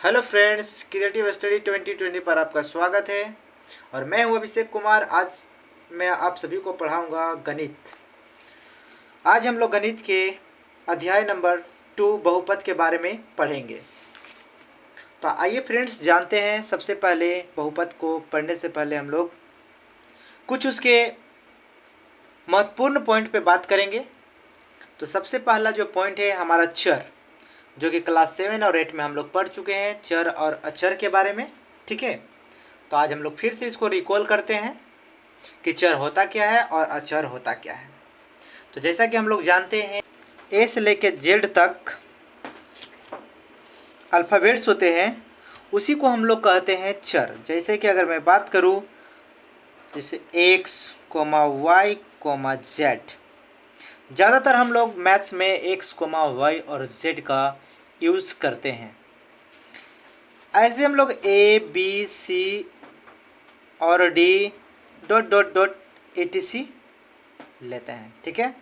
Hello friends, creative study 2020 पर आपका स्वागत है और मैं हूं अभिषेक कुमार। आज मैं आप सभी को पढ़ाऊंगा गणित। आज हम लोग गणित के अध्याय नंबर 2 बहुपद के बारे में पढ़ेंगे। तो आइए फ्रेंड्स जानते हैं। सबसे पहले बहुपद को पढ़ने से पहले हम लोग कुछ उसके महत्वपूर्ण पॉइंट पे बात करेंगे। तो सबसे पहला जो पॉइंट है हमारा चर, जो कि क्लास 7 और 8 में हम लोग पढ़ चुके हैं, चर और अचर के बारे में। ठीक है, तो आज हम लोग फिर से इसको रिकॉल करते हैं कि चर होता क्या है और अचर होता क्या है। तो जैसा कि हम लोग जानते हैं, ए से लेके जेड तक अल्फ़ाबेट्स होते हैं, उसी को हम लोग कहते हैं चर। जैसे कि अगर मैं बात करूं, जैसे X comma Y comma Z, ज़्यादातर हम लोग मैथ्स में एक्स कोमा वाई और जेड का यूज़ करते हैं। ऐसे हम लोग ए बी सी और D dot dot dot etc लेते हैं। ठीक है,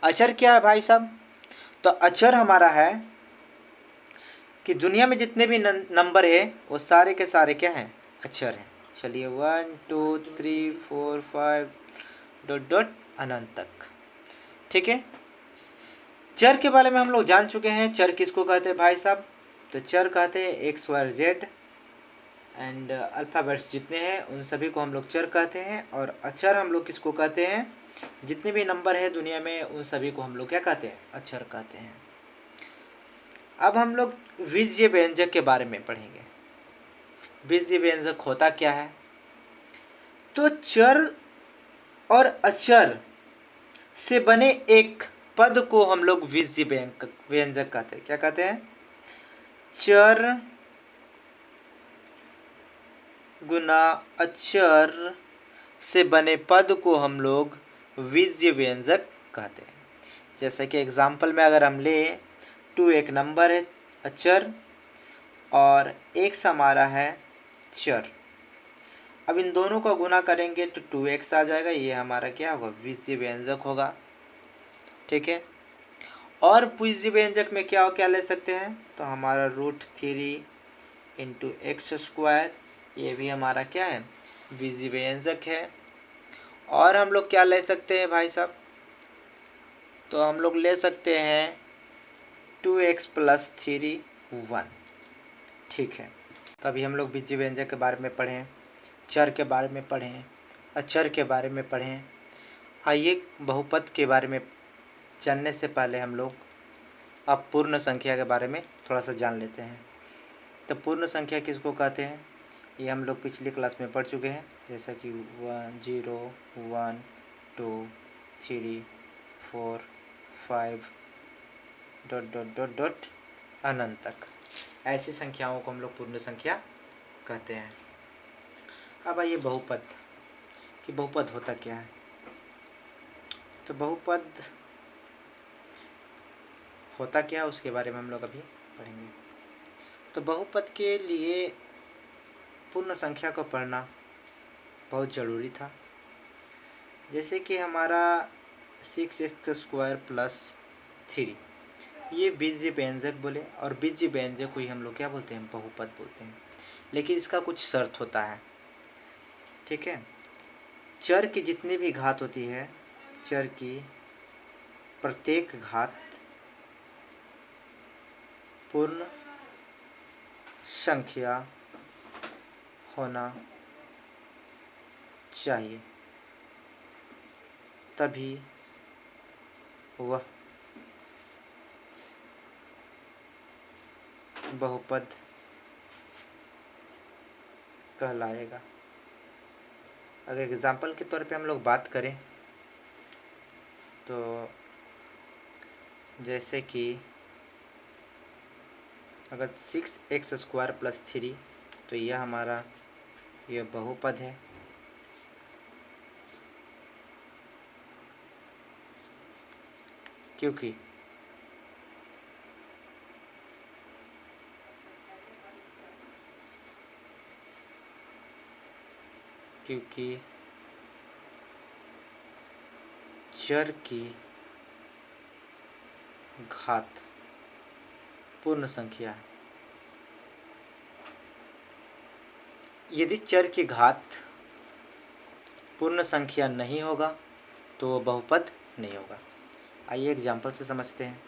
अचर क्या है भाई साहब? तो अचर हमारा है कि दुनिया में जितने भी नंबर है वो सारे के सारे क्या हैं? अचर हैं। चलिए 1 2 3 4 5 डॉट डॉट अनंत तक। ठीक है, चर के बारे में हम लोग जान चुके हैं। चर किसको कहते हैं भाई साहब? तो चर कहते हैं X Y Z and alphabets जितने हैं उन सभी को हम लोग चर कहते हैं। और अचर हम लोग किसको कहते हैं? जितने भी नंबर है दुनिया में उन सभी को हम लोग क्या कहते हैं? अचर कहते हैं। अब हम लोग बीजीय व्यंजक के बारे में पढ़ेंगे। बीजीय व्यंजक होता क्या है? तो चर और अचर से बने एक पद को हम लोग बीजीय व्यंजक कहते हैं। क्या कहते हैं? चर गुना अचर से बने पद को हम लोग बीजीय व्यंजक कहते हैं। जैसे कि एग्जाम्पल में अगर हम ले 2 एक नंबर है अचर और x हमारा है चर। अब इन दोनों का गुना करेंगे तो 2x आ जाएगा। ये हमारा क्या होगा? बीजीय व्यंजक होगा। ठीक है, और बीजीय व्यंजक में क्या ले सकते हैं? तो हमारा √3 इंटू एक्स स्क्वायर, ये भी हमारा क्या है? बीजीय व्यंजक है। और हम लोग क्या ले सकते हैं भाई साहब? तो हम लोग ले सकते हैं 2x + 3 1। ठीक है, तो अभी हम लोग बीजीय व्यंजक के बारे में पढ़ें, चर के बारे में पढ़ें, अचर के बारे में पढ़ें। आइए बहुपद के बारे में जानने से पहले हम लोग अब पूर्ण संख्या के बारे में थोड़ा सा जान लेते हैं। तो पूर्ण संख्या किसको कहते हैं? ये हम लोग पिछली क्लास में पढ़ चुके हैं। जैसा कि 1 0 1 2 3 4 5 डॉट डॉट डॉट डॉट अनंत तक, ऐसी संख्याओं को हम लोग पूर्ण संख्या कहते हैं। अब आइए बहुपद कि बहुपद होता क्या है। तो बहुपद होता क्या है उसके बारे में हम लोग अभी पढ़ेंगे। तो बहुपद के लिए पूर्ण संख्या को पढ़ना बहुत ज़रूरी था। जैसे कि हमारा 6x² + 3, ये बीजीय व्यंजक बोले, और बीजीय व्यंजक को ही हम लोग क्या बोलते हैं? बहुपद बोलते हैं। लेकिन इसका कुछ शर्त होता है। ठीक है, चर की जितनी भी घात होती है, चर की प्रत्येक घात पूर्ण संख्या होना चाहिए, तभी वह बहुपद कहलाएगा। अगर एग्जाम्पल के तौर पे हम लोग बात करें तो जैसे कि अगर 6x² + 3, तो यह हमारा यह बहुपद है। क्योंकि चर की घात पूर्ण संख्या है। यदि चर की घात पूर्ण संख्या नहीं होगा तो वो बहुपद नहीं होगा। आइए एग्जाम्पल से समझते हैं।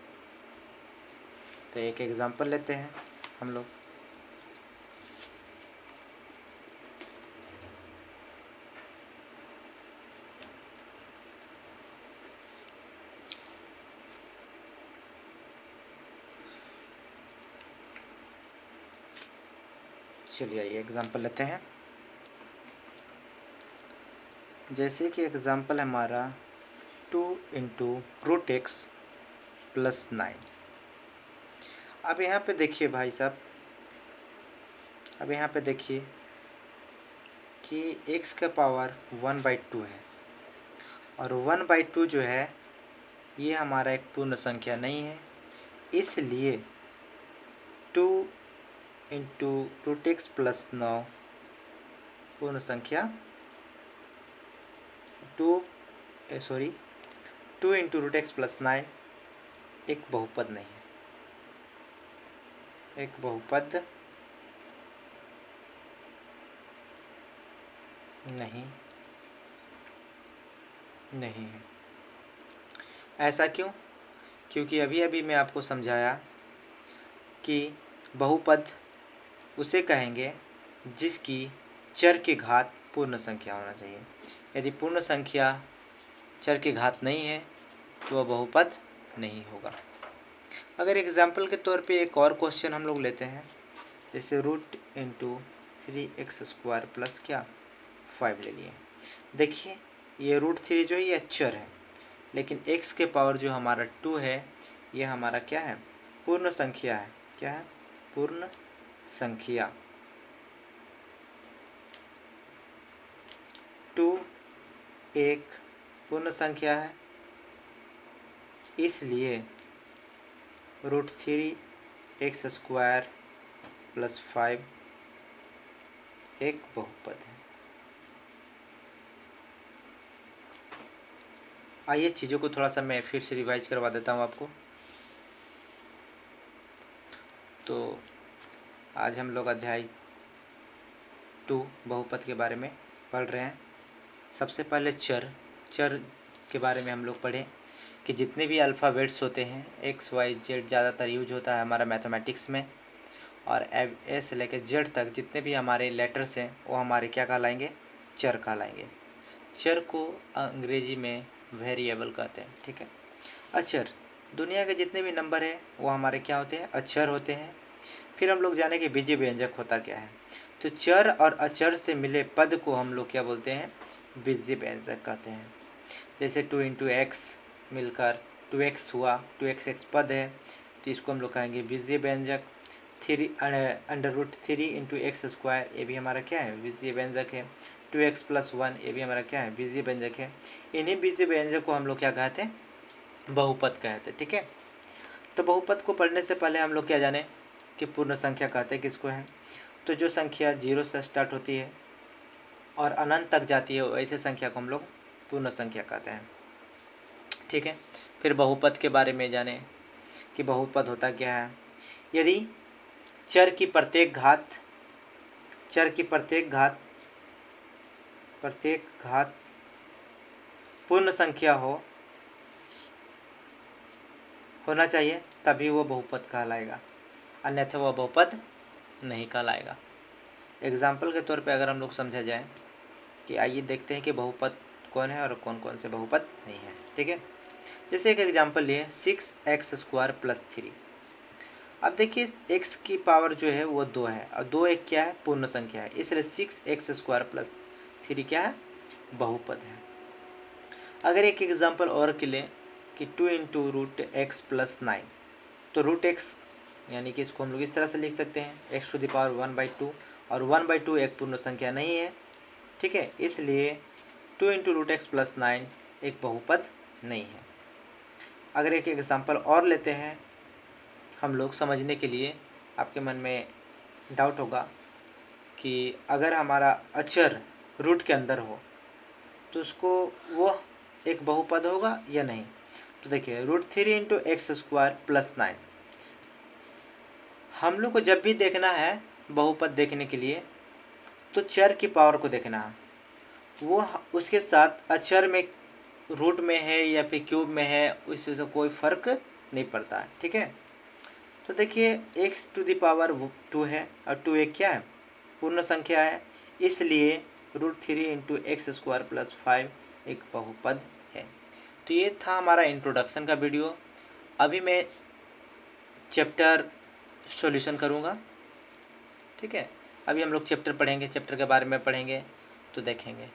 तो एक एग्जाम्पल लेते हैं हम लोग। चलिए आइए एग्जाम्पल लेते हैं। जैसे कि एग्जाम्पल हमारा 2 इंटू रूट एक्स प्लस 9। अब यहाँ पे देखिए भाई साहब, अब यहाँ पे देखिए कि x का पावर 1/2 है और 1/2 जो है ये हमारा एक पूर्ण संख्या नहीं है, इसलिए 2 इंटू रूट एक्स प्लस 9 पूर्ण संख्या 2 इंटू रूट एक्स प्लस 9 एक बहुपद नहीं है, एक बहुपद नहीं है। ऐसा क्यों? क्योंकि अभी अभी मैं आपको समझाया कि बहुपद उसे कहेंगे जिसकी चर की घात पूर्ण संख्या होना चाहिए। यदि पूर्ण संख्या चर की घात नहीं है तो वह बहुपद नहीं होगा। अगर एग्जाम्पल के तौर पे एक और क्वेश्चन हम लोग लेते हैं, जैसे रूट इंटू 3x² प्लस क्या 5 ले लिए। देखिए ये √3 जो है ये चर है, लेकिन x के पावर जो हमारा 2 है ये हमारा क्या है, पूर्ण संख्या है। क्या है? पूर्ण संख्या। 2 एक पूर्ण संख्या है, इसलिए √3x² प्लस 5 एक बहुपद है। आइए चीज़ों को थोड़ा सा मैं फिर से रिवाइज करवा देता हूँ आपको। तो आज हम लोग अध्याय 2 बहुपद के बारे में पढ़ रहे हैं। सबसे पहले चर के बारे में हम लोग पढ़े कि जितने भी अल्फ़ाबेट्स होते हैं एक्स वाई जेड ज़्यादातर यूज होता है हमारा मैथमेटिक्स में, और ए से लेकर जेड तक जितने भी हमारे लेटर्स हैं वो हमारे क्या कहलाएंगे, चर कहलाएंगे। चर को अंग्रेजी में वेरिएबल कहते हैं। ठीक है। अक्षर, दुनिया के जितने भी नंबर हैं वो हमारे क्या होते हैं, अक्षर होते हैं। फिर हम लोग जाने कि बीजीय व्यंजक होता क्या है। तो चर और अक्षर से मिले पद को हम लोग क्या बोलते हैं, बीजीय व्यंजक कहते हैं। जैसे 2 इंटू एक्स मिलकर 2x हुआ, 2x एक पद है तो इसको हम लोग कहेंगे बीजीय व्यंजक। 3 इंटू x² ये भी हमारा क्या है, बीजीय व्यंजक है। 2x प्लस 1 ये भी हमारा क्या है, बीजीय व्यंजक है। इन्हीं बीजीय व्यंजक को हम लोग क्या कहते हैं, बहुपद कहते हैं। ठीक है। तो बहुपद को पढ़ने से पहले हम लोग क्या जाने कि पूर्ण संख्या कहते हैं किसको है। तो जो संख्या 0 से स्टार्ट होती है और अनंत तक जाती है ऐसे संख्या को हम लोग पूर्ण संख्या कहते हैं। ठीक है। फिर बहुपद के बारे में जाने कि बहुपद होता क्या है। यदि चर की प्रत्येक घात पूर्ण संख्या होना चाहिए तभी वो बहुपद कहलाएगा, अन्यथा वह बहुपद नहीं कहलाएगा। एग्जाम्पल के तौर पे अगर हम लोग समझा जाए कि आइए देखते हैं कि बहुपद कौन है और कौन कौन से बहुपद नहीं है। ठीक है। जैसे एक एग्जाम्पल लिए 6x² प्लस 3। अब देखिए x की पावर जो है वो 2 है और 2 एक क्या है, पूर्ण संख्या है, इसलिए 6x² प्लस 3 क्या है, बहुपद है। अगर एक एग्जाम्पल और के लिए कि 2 इंटू रूट एक्स प्लस 9, तो रूट एक्स यानी कि इसको हम लोग इस तरह से लिख सकते हैं x टू द पावर 1/2, और 1/2 एक पूर्ण संख्या नहीं है। ठीक है। इसलिए 2 इंटू रूट एक्स प्लस 9 एक बहुपद नहीं है। अगर एक एग्जाम्पल और लेते हैं हम लोग समझने के लिए, आपके मन में डाउट होगा कि अगर हमारा अक्षर रूट के अंदर हो तो उसको वो एक बहुपद होगा या नहीं। तो देखिए √3 इंटू x² प्लस 9, हम लोग को जब भी देखना है बहुपद देखने के लिए तो चर की पावर को देखना, वो उसके साथ अचर में रूट में है या फिर क्यूब में है, उससे से कोई फर्क नहीं पड़ता। ठीक है, तो देखिए एक्स टू द पावर 2 है और 2 एक क्या है, पूर्ण संख्या है, इसलिए √3 इंटू एक्स स्क्वायर प्लस 5 एक बहुपद है। तो ये था हमारा इंट्रोडक्शन का वीडियो। अभी मैं चैप्टर सॉल्यूशन करूँगा। ठीक है, अभी हम लोग चैप्टर पढ़ेंगे, चैप्टर के बारे में पढ़ेंगे तो देखेंगे।